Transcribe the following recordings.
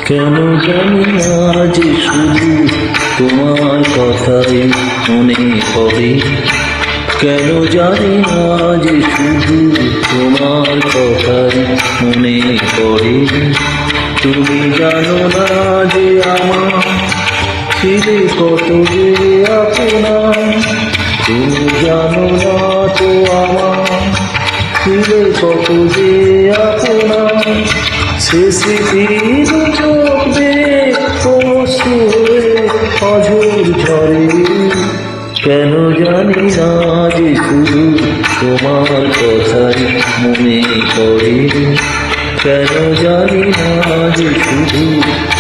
কেন জানি না যে শুধু তোমার কথাই মনে পড়ে। কেন জানি না যে শুধু তোমার কথাই মনে পড়ে। তুমি জানো না যে আমার ছিলে কত যে আপনা। তুমি জানো না তো আমার ছিলে কত যে আপনা। সে স্মৃতির চোখ দিয়ে অঝোর ঝরে। কেন জানি না যে শুধু তোমার কথাই মনে পড়ে। কেন জানি না যে শুধু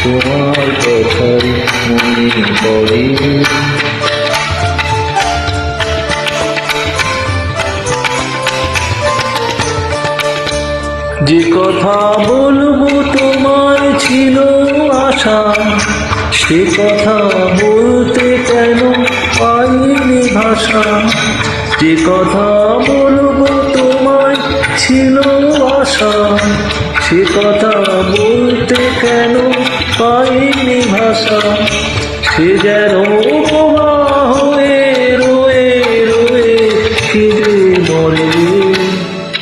তোমার কথাই মনে পড়ে। যে কথা বলবো তোমায় ছিল আশা, সে কথা বলতে কেন পাইনি ভাষা। যে কথা বলবো তোমায় ছিল আশা, সে কথা বলতে কেন পাইনি ভাষা। সে যেন প্রবাহ হয়ে রয়ে রয়ে ফিরে মরে।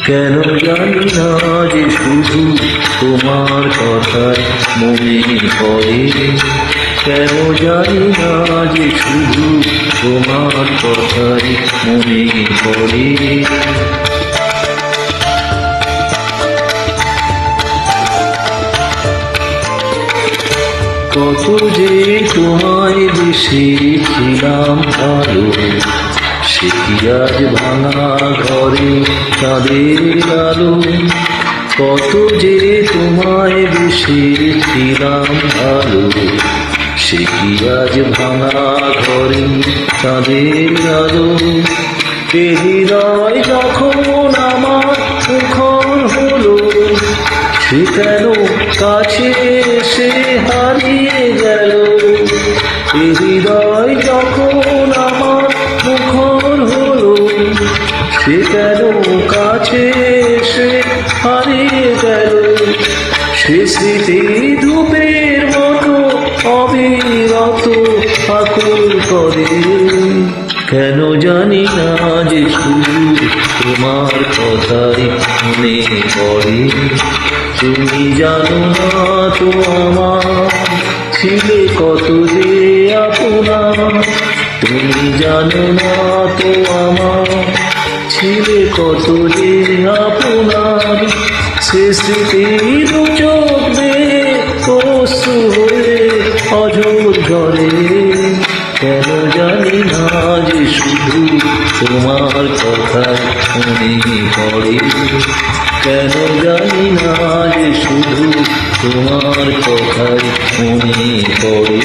কেন জানি না যে শুধু তোমার কথাই মনে পড়ে। কেন জানি না যে শুধু তোমার কথাই মনে পড়ে। কত যে তোমায় বেসেছিলাম ভালো, সে কি আজ ভাঙা ঘরে চাঁদের আলো। কত যে তোমায় বেসেছিলাম ভালো, সে কি আজ ভাঙা ঘরে চাঁদের আলো। এ হৃদয় যখন আমার মুখর হলো, সে কেন কাছে এসে হারিয়ে গেল। এ হৃদয় যখন আমার মুখর হলো, সে কেন কাছে এসে হারিয়ে গেল। সে স্মৃতি ধূপের মতো অবিরত আকুল করে। কেন জানি না যে শুধু তোমার কথাই মনে পড়ে। তুমি জানো না তো আমার ছিলে কত যে আপনা। তুমি জানো না তো আমার ছিলে কত যে আপনার। সে স্মৃতির চোখ দিয়ে অশ্রু হয়ে অঝোর ঝরে। কেন জানি না যে শুধু তোমার কথাই মনে পড়ে। কেন জানি না যে শুধু তোমার কথাই মনে পড়ে।